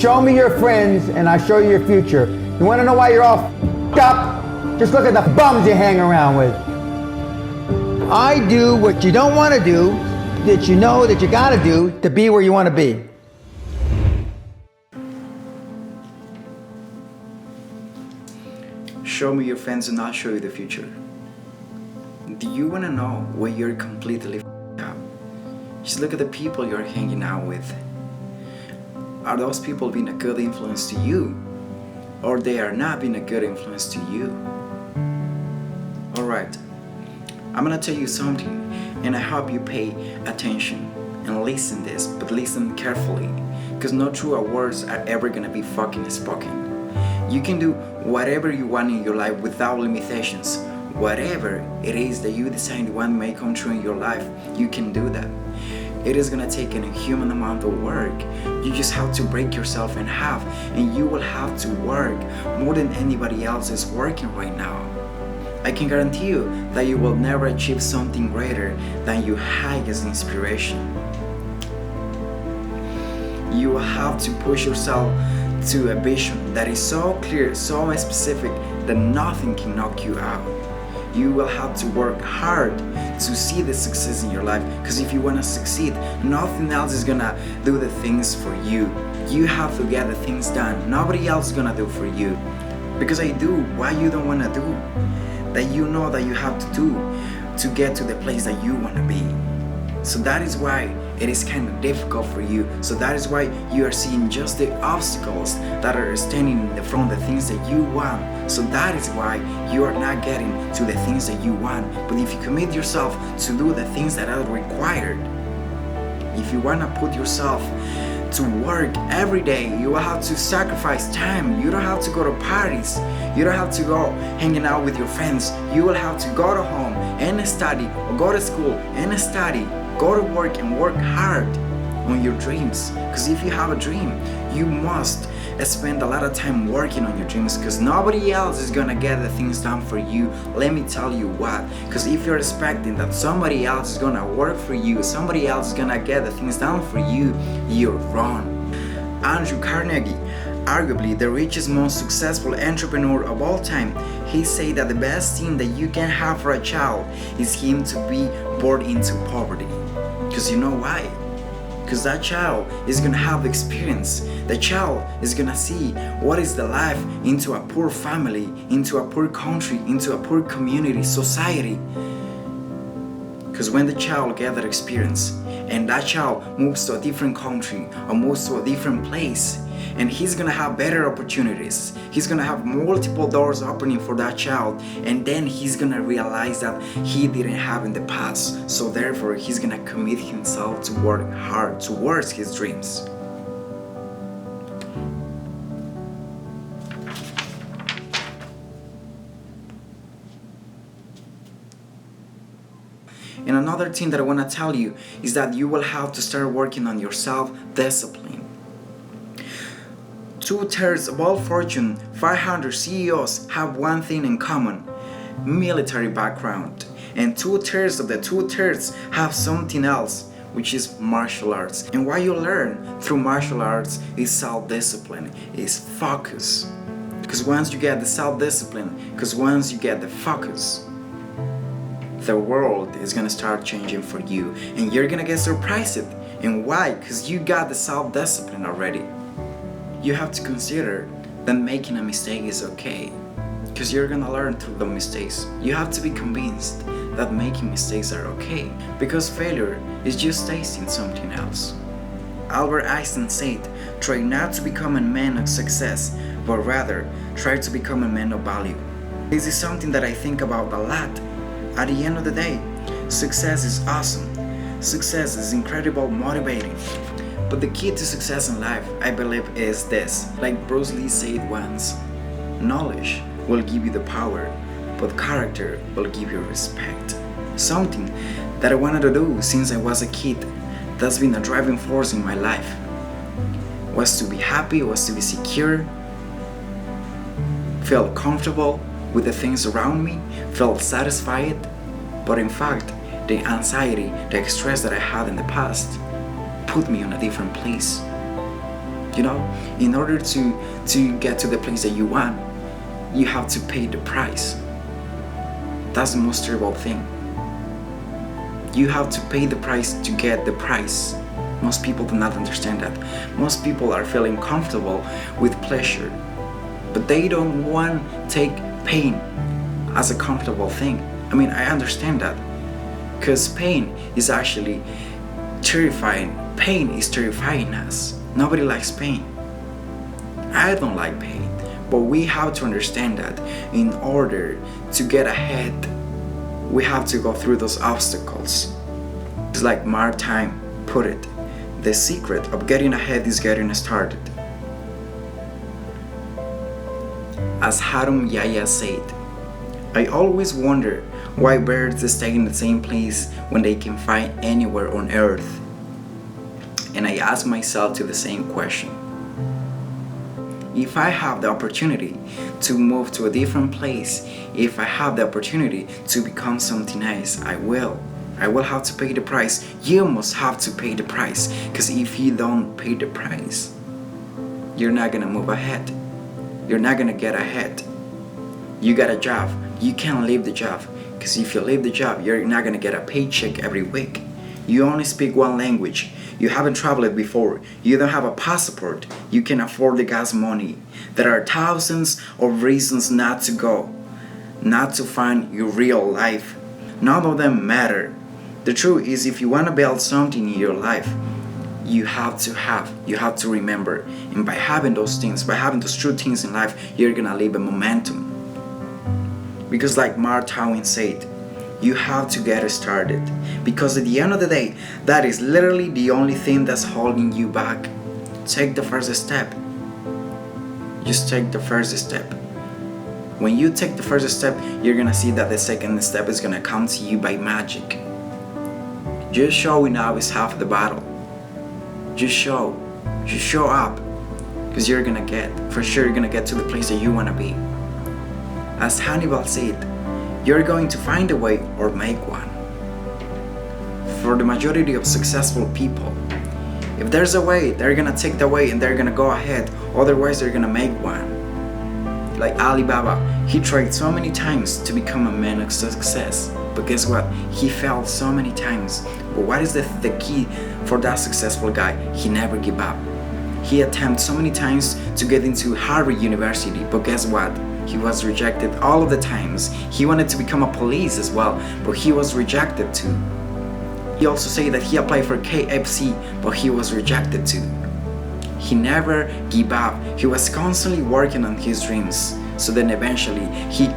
Show me your friends and I show you your future. You want to know why you're all f***ed up? Just look at the bums you hang around with. I do what you don't want to do, that you know that you got to do to be where you want to be. Show me your friends and I'll show you the future. Do you want to know where you're completely f***ed up? Just look at the people you're hanging out with. Are those people being a good influence to you? Or they are not being a good influence to you? Alright, I'm gonna tell you something and I hope you pay attention and listen this, but listen carefully, because no true words are ever gonna be fucking spoken. You can do whatever you want in your life without limitations. Whatever it is that you decide you want may come true in your life, you can do that. It is gonna take an inhuman amount of work. You just have to break yourself in half and you will have to work more than anybody else is working right now. I can guarantee you that you will never achieve something greater than you have as inspiration. You will have to push yourself to a vision that is so clear, so specific that nothing can knock you out. You will have to work hard to see the success in your life, because if you want to succeed, nothing else is gonna do the things for you. You have to get the things done. Nobody else is gonna do for you. Because I do what you don't want to do, that you know that you have to do to get to the place that you want to be. So that is why it is kind of difficult for you. So that is why you are seeing just the obstacles that are standing in the front of the things that you want. So that is why you are not getting to the things that you want. But if you commit yourself to do the things that are required, if you want to put yourself to work every day, you will have to sacrifice time. You don't have to go to parties. You don't have to go hanging out with your friends. You will have to go to home and study, or go to school and study. Go to work and work hard on your dreams. Because if you have a dream, you must spend a lot of time working on your dreams, because nobody else is gonna get the things done for you. Let me tell you what. Because if you're expecting that somebody else is gonna work for you, somebody else is gonna get the things done for you, you're wrong. Andrew Carnegie, arguably the richest, most successful entrepreneur of all time, he said that the best thing that you can have for a child is him to be born into poverty. Because you know why? Because that child is gonna have experience. The child is gonna see what is the life into a poor family, into a poor country, into a poor community, society. Because when the child gets that experience and that child moves to a different country or moves to a different place, and he's gonna have better opportunities, he's gonna have multiple doors opening for that child, and then he's gonna realize that he didn't have in the past. So therefore he's gonna commit himself to work hard towards his dreams. And another thing that I want to tell you is that you will have to start working on your self-discipline. 2/3 of all Fortune 500 CEOs have one thing in common: military background. And 2/3 of the 2/3 have something else, which is martial arts. And what you learn through martial arts is self-discipline, is focus. Because once you get the self-discipline, because once you get the focus, the world is gonna start changing for you, and you're gonna get surprised. And why? Because you got the self-discipline already. You have to consider that making a mistake is okay, because you're gonna learn through the mistakes. You have to be convinced that making mistakes are okay, because failure is just tasting something else. Albert Einstein said, "Try not to become a man of success, but rather try to become a man of value." This is something that I think about a lot. At the end of the day, success is awesome. Success is incredible, motivating. But the key to success in life, I believe, is this. Like Bruce Lee said once, knowledge will give you the power, but character will give you respect. Something that I wanted to do since I was a kid, that's been a driving force in my life, was to be happy, was to be secure, feel comfortable with the things around me, felt satisfied. But in fact, the anxiety, the stress that I had in the past put me in a different place. You know, in order to get to the place that you want, you have to pay the price. That's the most terrible thing. You have to pay the price to get the prize. Most people do not understand that. Most people are feeling comfortable with pleasure, but they don't want to take pain as a comfortable thing. I mean, I understand that, because pain is actually terrifying. Pain is terrifying us. Nobody likes pain. I don't like pain, but we have to understand that in order to get ahead, we have to go through those obstacles. It's like Mark Twain put it, the secret of getting ahead is getting started. As Harum Yaya said, I always wonder why birds stay in the same place when they can fly anywhere on earth. And I ask myself the same question. If I have the opportunity to move to a different place, if I have the opportunity to become something else, I will. I will have to pay the price. You must have to pay the price, because if you don't pay the price, you're not gonna move ahead. You're not gonna get ahead. You got a job, you can't leave the job, because if you leave the job, you're not gonna get a paycheck every week. You only speak one language. You haven't traveled before. You don't have a passport. You can afford the gas money. There are thousands of reasons not to go, not to find your real life. None of them matter. The truth is, if you want to build something in your life, you have to remember. And by having those things, by having those true things in life, you're gonna live a momentum. Because like Mark Twain said, you have to get started, because at the end of the day, that is literally the only thing that's holding you back. Take the first step. Just take the first step. When you take the first step, you're gonna see that the second step is gonna come to you by magic. Just showing up is half the battle. Just show up, because you're gonna get to the place that you wanna be. As Hannibal said, you're going to find a way or make one. For the majority of successful people, if there's a way, they're gonna take the way and they're gonna go ahead. Otherwise, they're gonna make one. Like Alibaba, he tried so many times to become a man of success. But guess what? He failed so many times. But what is the key for that successful guy? He never gave up. He attempted so many times to get into Harvard University. But guess what? He was rejected all of the times. He wanted to become a police as well, but he was rejected too. He also said that he applied for KFC, but he was rejected too. He never gave up. He was constantly working on his dreams. So then eventually he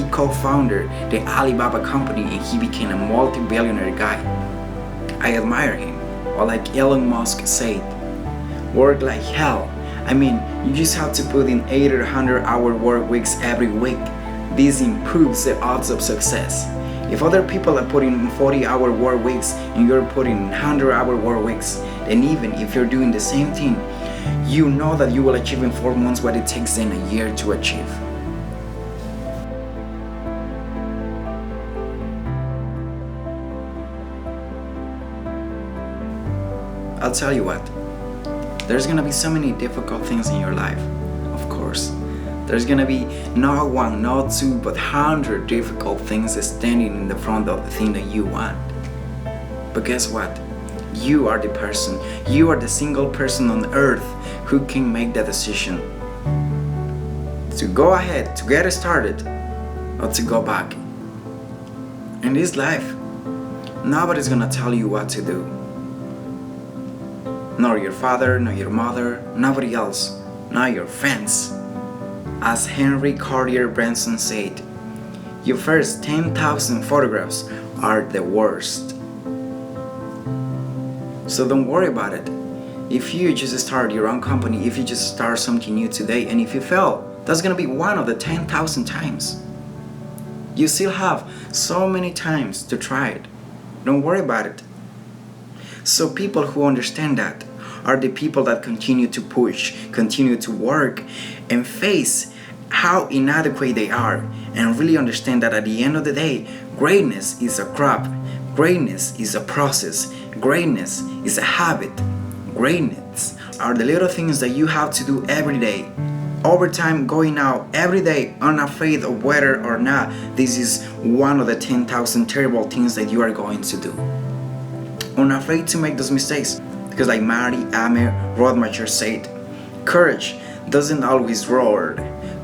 co-founded the Alibaba company, and he became a multi-billionaire guy. I admire him. Or like Elon Musk said, work like hell. I mean, you just have to put in 80 or 100-hour work weeks every week. This improves the odds of success. If other people are putting in 40-hour work weeks and you're putting in 100-hour work weeks, then even if you're doing the same thing, you know that you will achieve in 4 months what it takes in a year to achieve. I'll tell you what. There's gonna be so many difficult things in your life, of course. There's gonna be not one, not two, but 100 difficult things standing in the front of the thing that you want. But guess what? You are the person, you are the single person on earth who can make that decision. To go ahead, to get started, or to go back. In this life, nobody's gonna tell you what to do. Nor your father, nor your mother, nobody else, not your friends. As Henry Cartier Bresson said, your first 10,000 photographs are the worst. So don't worry about it. If you just start your own company, if you just start something new today, and if you fail, that's gonna be one of the 10,000 times. You still have so many times to try it. Don't worry about it. So people who understand that are the people that continue to push, continue to work, and face how inadequate they are, and really understand that at the end of the day, greatness is a crop, greatness is a process, greatness is a habit, greatness are the little things that you have to do every day. Over time, going out every day, unafraid of whether or not this is one of the 10,000 terrible things that you are going to do. Unafraid to make those mistakes. Because like Marty Amer Rothmacher said, courage doesn't always roar.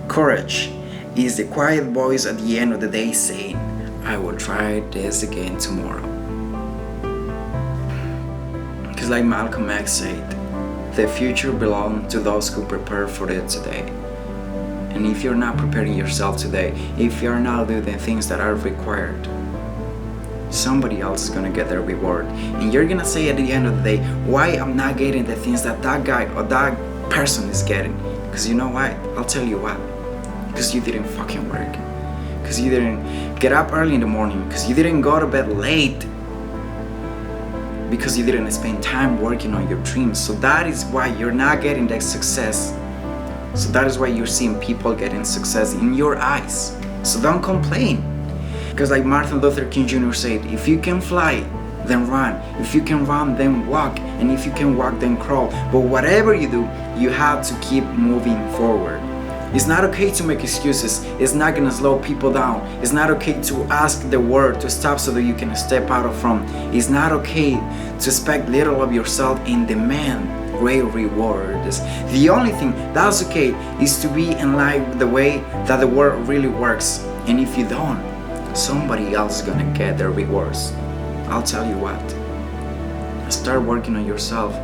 Courage is the quiet voice at the end of the day saying, I will try this again tomorrow. Because like Malcolm X said, the future belongs to those who prepare for it today. And if you're not preparing yourself today, if you're not doing the things that are required, somebody else is gonna get their reward. And you're gonna say at the end of the day, why I'm not getting the things that that guy or that person is getting. Because you know what? I'll tell you what. Because you didn't fucking work. Because you didn't get up early in the morning. Because you didn't go to bed late. Because you didn't spend time working on your dreams. So that is why you're not getting that success. So that is why you're seeing people getting success in your eyes. So don't complain. Because like Martin Luther King Jr. said, if you can fly, then run. If you can run, then walk. And if you can walk, then crawl. But whatever you do, you have to keep moving forward. It's not okay to make excuses. It's not gonna slow people down. It's not okay to ask the world to stop so that you can step out of from. It's not okay to expect little of yourself and demand great rewards. The only thing that's okay is to be in line with the way that the world really works. And if you don't, somebody else is gonna get their rewards. I'll tell you what. Start working on yourself.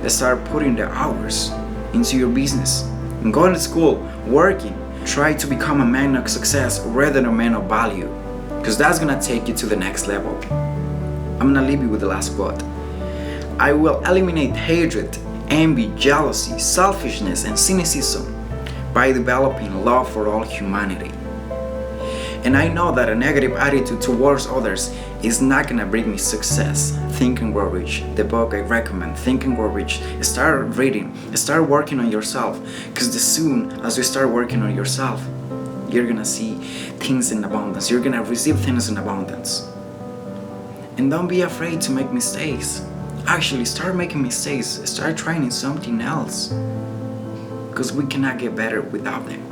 Start putting the hours into your business. And going to school, working. Try to become a man of success rather than a man of value. Because that's gonna take you to the next level. I'm gonna leave you with the last quote. I will eliminate hatred, envy, jealousy, selfishness, and cynicism by developing love for all humanity. And I know that a negative attitude towards others is not gonna bring me success. Think and Grow Rich, the book I recommend, Think and Grow Rich. Start reading, start working on yourself. Because as soon as you start working on yourself, you're gonna see things in abundance. You're gonna receive things in abundance. And don't be afraid to make mistakes. Actually, start making mistakes. Start trying something else. Because we cannot get better without them.